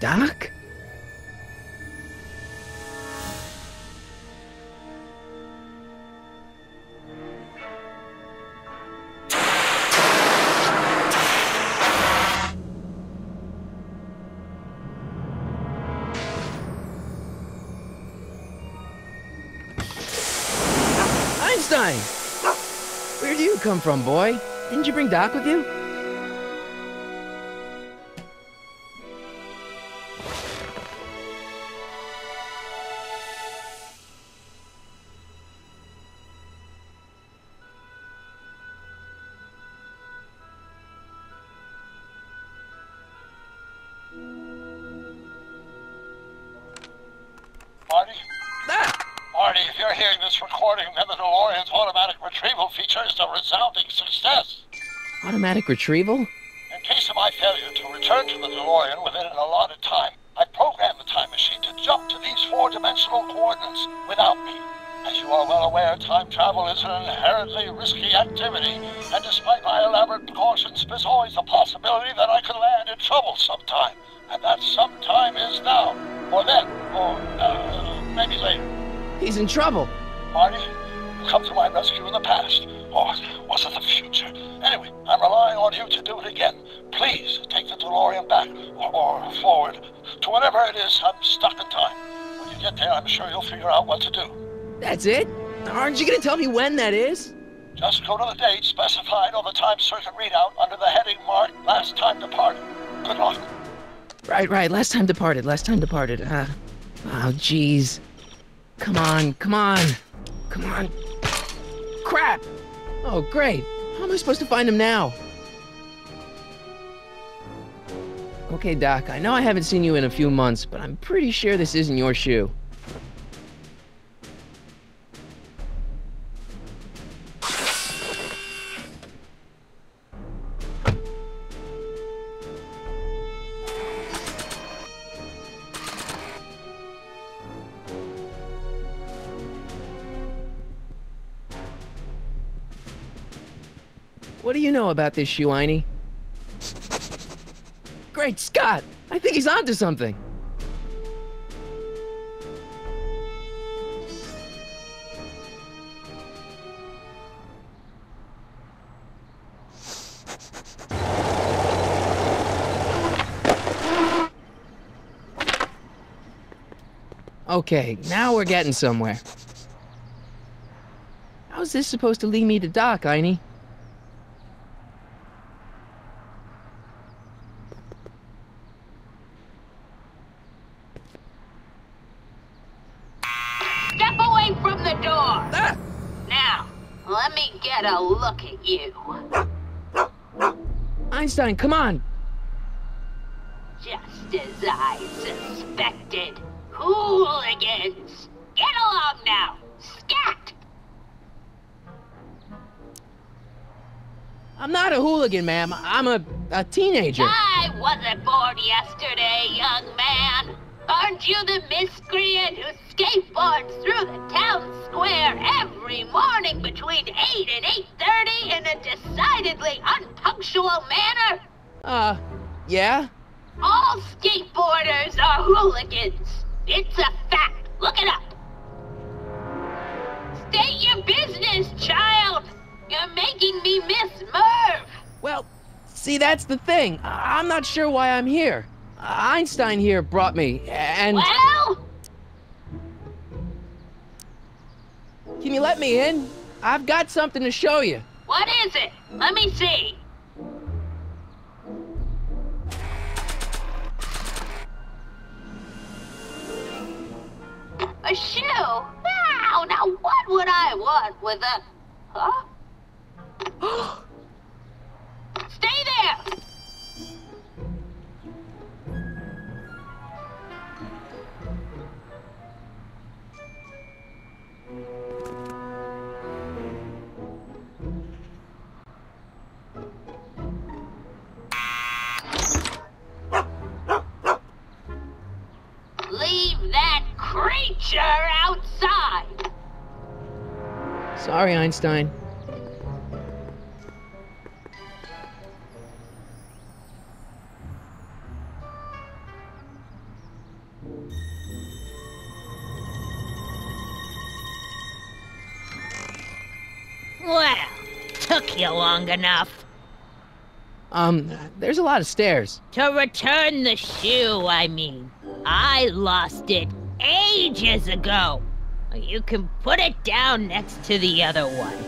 Doc? Einstein! Where do you come from, boy? Didn't you bring Doc with you? Partie? Ah! Partie, if you're hearing this recording, then the DeLorean's automatic retrieval feature is a resounding success. Automatic retrieval? In case of my failure to return to the DeLorean within an allotted time, I programmed the time machine to jump to these four-dimensional coordinates without me. As you are well aware, time travel is an inherently risky activity, and despite my elaborate precautions, there's always a possibility that I could land in trouble sometime. And that sometime is now, or then, or maybe later. He's in trouble. Partie, you come to my rescue in the past, or was it the future? Anyway, I'm relying on you to do it again. Please take the DeLorean back, or forward, to whenever it is I'm stuck in time. When you get there, I'm sure you'll figure out what to do. That's it? Aren't you gonna tell me when that is? Just go to the date specified on the time circuit readout under the heading marked Last Time Departed. Good luck. Right. Last time departed. Oh, jeez. Come on. Crap! Oh, great. How am I supposed to find him now? Okay, Doc, I know I haven't seen you in a few months, but I'm pretty sure this isn't your shoe. What do you know about this shoe, Einie? Great Scott! I think he's onto something! Okay, now we're getting somewhere. How's this supposed to lead me to Doc, Einie? Step away from the door! Ah! Now, let me get a look at you. Einstein, come on! Just as I suspected. Hooligans! Get along now! Scat! I'm not a hooligan, ma'am. I'm a teenager. I wasn't born yesterday, young man. Aren't you the miscreant who skateboards through the town square every morning between 8 and 8:30 in a decidedly unpunctual manner? Yeah? All skateboarders are hooligans. It's a fact. Look it up. State your business, child. You're making me miss Merv. Well, see, that's the thing. I'm not sure why I'm here. Einstein here brought me, and... Well? Can you let me in? I've got something to show you. What is it? Let me see. A shoe? Wow, now what would I want with a... Huh? Stay there! Leave that creature outside! Sorry, Einstein. Well, took you long enough. There's a lot of stairs. To return the shoe, I mean. I lost it ages ago. You can put it down next to the other one.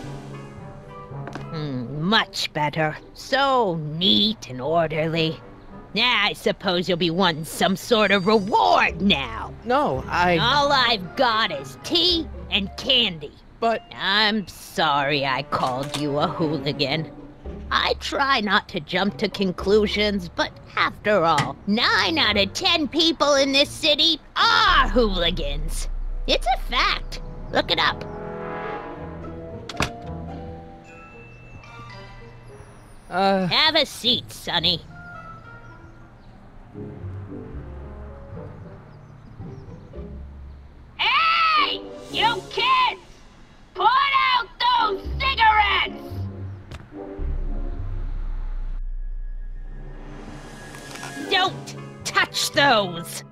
Much better. So neat and orderly. I suppose you'll be wanting some sort of reward now. No, All I've got is tea and candy. But... I'm sorry I called you a hooligan. I try not to jump to conclusions, but after all, 9 out of 10 people in this city are hooligans. It's a fact. Look it up. Have a seat, Sonny. Hey! You kids! Put out those cigarettes! Don't touch those!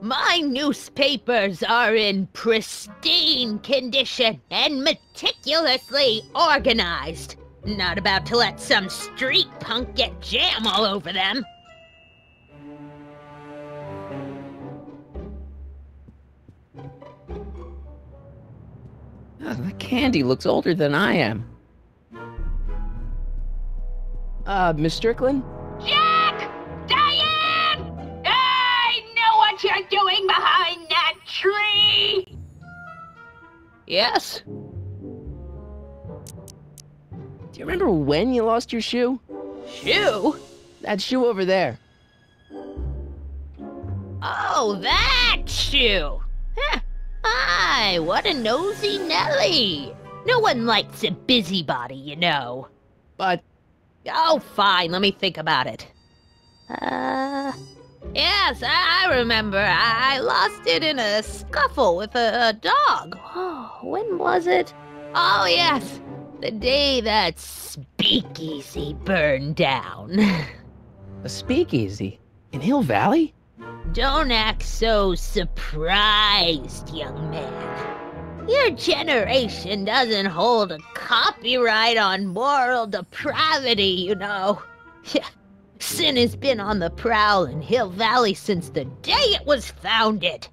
My newspapers are in pristine condition and meticulously organized. Not about to let some street punk get jam all over them. The candy looks older than I am. Miss Strickland? Jack! Diane! I know what you're doing behind that tree! Yes? Do you remember when you lost your shoe? Shoe? That shoe over there. Oh, that shoe! Huh. Aye, what a nosy Nelly! No one likes a busybody, you know. But... Oh, fine, let me think about it. Yes, I remember. I lost it in a scuffle with a dog. Oh, when was it? Oh, yes, the day that speakeasy burned down. a speakeasy? In Hill Valley? Don't act so surprised, young man. Your generation doesn't hold a copyright on moral depravity, you know. Sin has been on the prowl in Hill Valley since the day it was founded.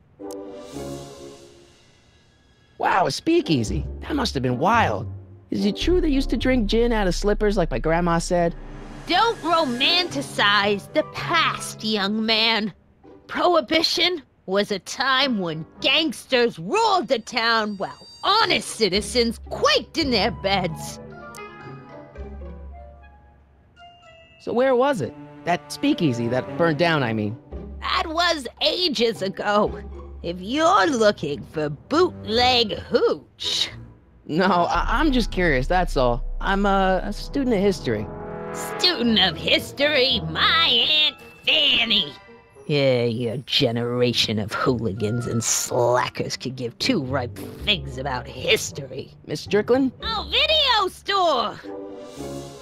Wow, a speakeasy. That must have been wild. Is it true they used to drink gin out of slippers like my grandma said? Don't romanticize the past, young man. Prohibition was a time when gangsters ruled the town while honest citizens quaked in their beds. So where was it? That speakeasy that burned down, I mean. That was ages ago. If you're looking for bootleg hooch. No, I'm just curious, that's all. I'm a student of history. Student of history, my Aunt Fanny. Yeah, your generation of hooligans and slackers could give 2 ripe figs about history. Miss Strickland? Oh, video store!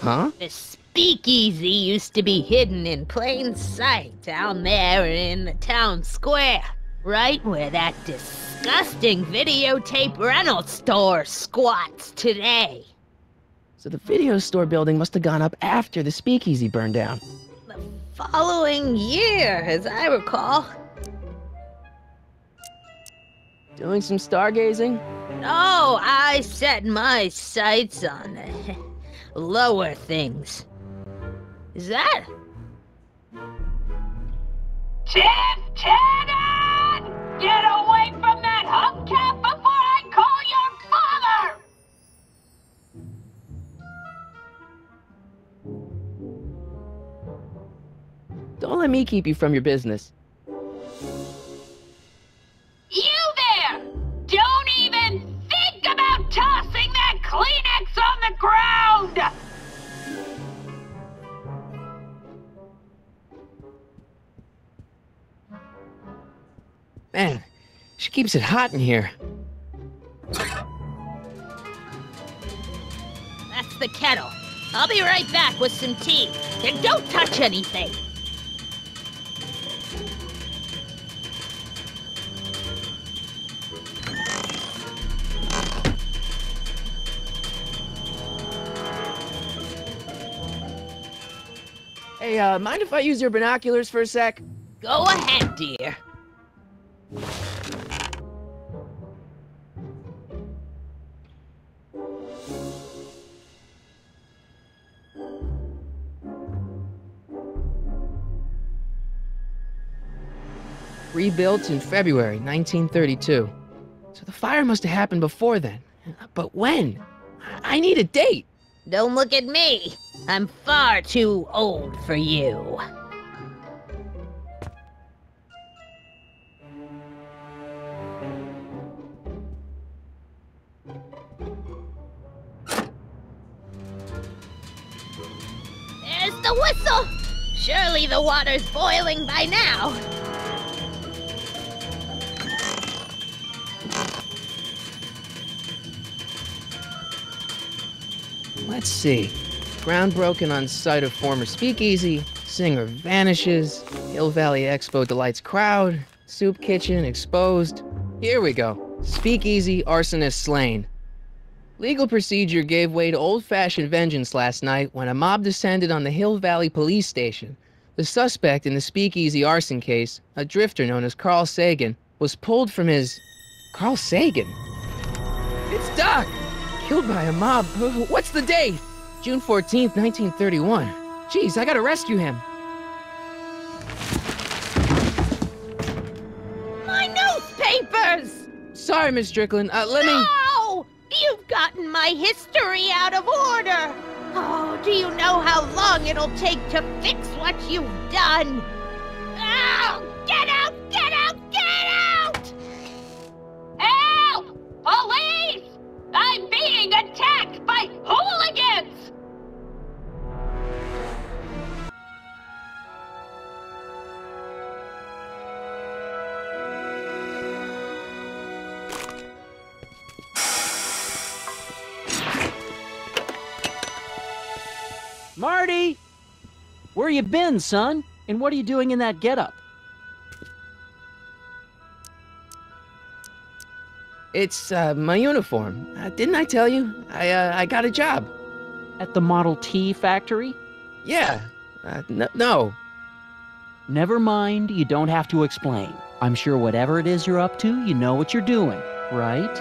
Huh? The speakeasy used to be hidden in plain sight down there in the town square. Right where that disgusting videotape rental store squats today. So the video store building must have gone up after the speakeasy burned down. Following year, as I recall. Doing some stargazing? No, I set my sights on lower things. Is that? Tannen! Get away from that hubcap before I call your father! Don't let me keep you from your business. You there! Don't even think about tossing that Kleenex on the ground! Man, she keeps it hot in here. That's the kettle. I'll be right back with some tea. And don't touch anything. Hey, mind if I use your binoculars for a sec? Go ahead, dear. Rebuilt in February 1932. So the fire must have happened before then. But when? I need a date. Don't look at me. I'm far too old for you. There's the whistle! Surely the water's boiling by now. Let's see. Ground broken on site of former speakeasy. Singer vanishes. Hill Valley Expo delights crowd. Soup kitchen exposed. Here we go. Speakeasy arsonist slain. Legal procedure gave way to old-fashioned vengeance last night when a mob descended on the Hill Valley police station. The suspect in the speakeasy arson case, a drifter known as Carl Sagan, was pulled from his... Carl Sagan? It's Doc! Killed by a mob. What's the date? June 14th, 1931. Jeez, I gotta rescue him. My newspapers! Sorry, Miss Strickland. Let me... No! You've gotten my history out of order! Oh, do you know how long it'll take to fix what you've done? Oh, get out! Get out! Get out! Help! Police! I'm being attacked by hooligans! Marty! Where you been, son? And what are you doing in that getup? It's, my uniform. Didn't I tell you? I got a job. At the Model T factory? Yeah. No. Never mind, you don't have to explain. I'm sure whatever it is you're up to, you know what you're doing, right?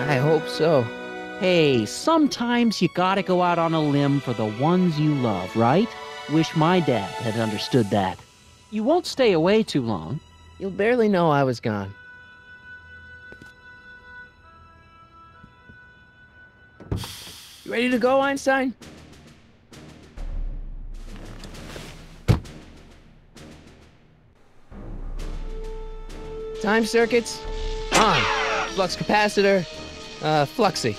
I hope so. Hey, sometimes you gotta go out on a limb for the ones you love, right? Wish my dad had understood that. You won't stay away too long. You'll barely know I was gone. You ready to go, Einstein? Time circuits on. Flux capacitor, fluxy.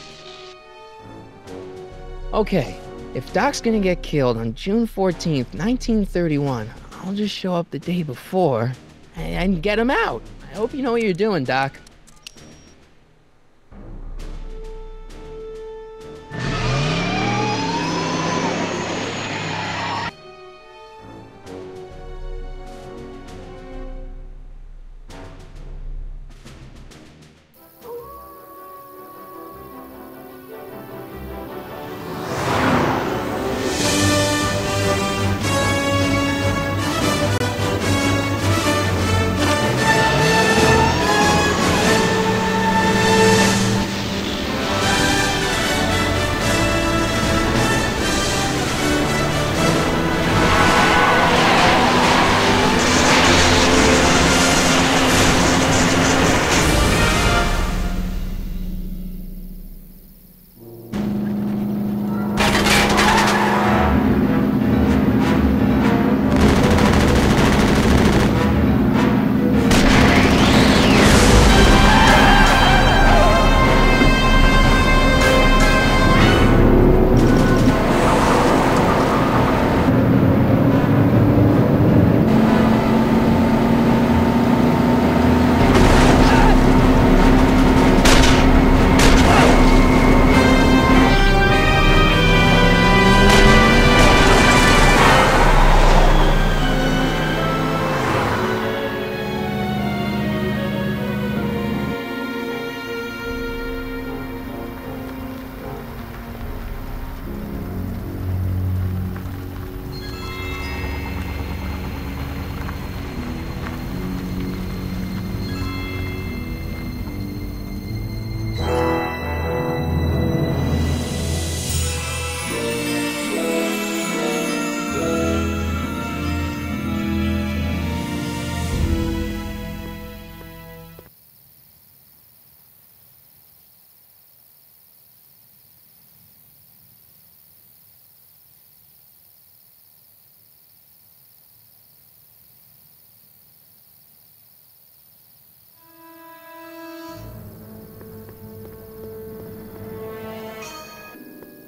Okay, if Doc's gonna get killed on June 14th, 1931, I'll just show up the day before and get him out. I hope you know what you're doing, Doc.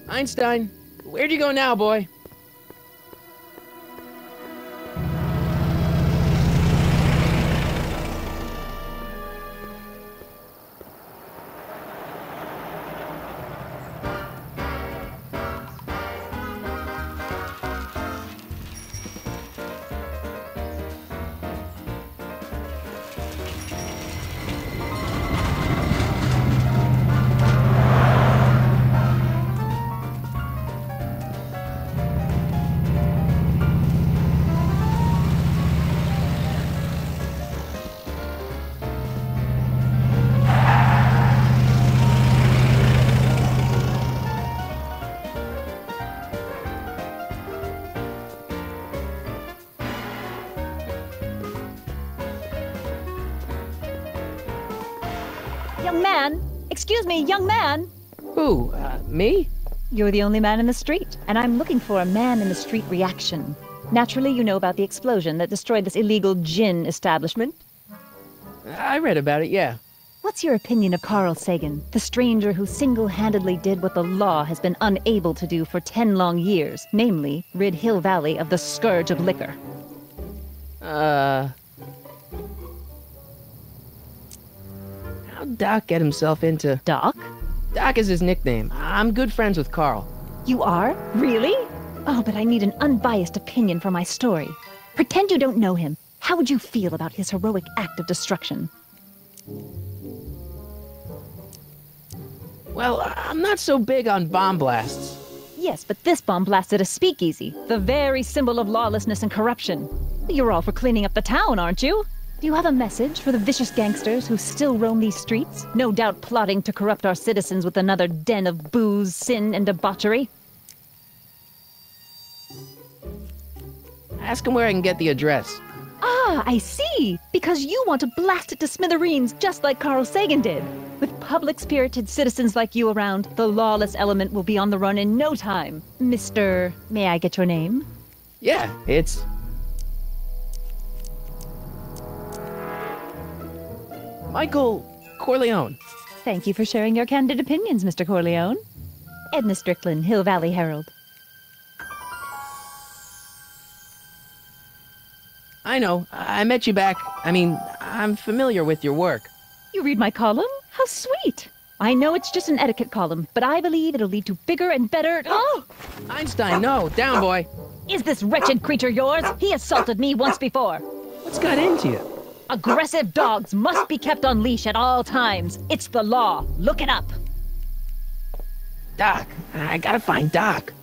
Einstein, where'd you go now, boy? Young man! Excuse me, young man! Who, me? You're the only man in the street, and I'm looking for a man-in-the-street reaction. Naturally, you know about the explosion that destroyed this illegal gin establishment. I read about it, yeah. What's your opinion of Carl Sagan, the stranger who single-handedly did what the law has been unable to do for 10 long years, namely, rid Hill Valley of the scourge of liquor? How'd Doc get himself into... Doc? Doc is his nickname. I'm good friends with Carl. You are? Really? Oh, but I need an unbiased opinion for my story. Pretend you don't know him. How would you feel about his heroic act of destruction? Well, I'm not so big on bomb blasts. Yes, but this bomb blasted a speakeasy, the very symbol of lawlessness and corruption. You're all for cleaning up the town, aren't you? Do you have a message for the vicious gangsters who still roam these streets, no doubt plotting to corrupt our citizens with another den of booze, sin, and debauchery? Ask him where I can get the address. Ah, I see! Because you want to blast it to smithereens just like Carl Sagan did. With public-spirited citizens like you around, the lawless element will be on the run in no time. Mr. May I get your name? Yeah, it's... Michael Corleone. Thank you for sharing your candid opinions, Mr. Corleone. Edna Strickland, Hill Valley Herald. I know. I met you back. I'm familiar with your work. You read my column? How sweet! I know it's just an etiquette column, but I believe it'll lead to bigger and better... Oh! Einstein, no. Down, boy. Is this wretched creature yours? He assaulted me once before. What's got into you? Aggressive dogs must be kept on leash at all times. It's the law. Look it up. Doc. I gotta find Doc.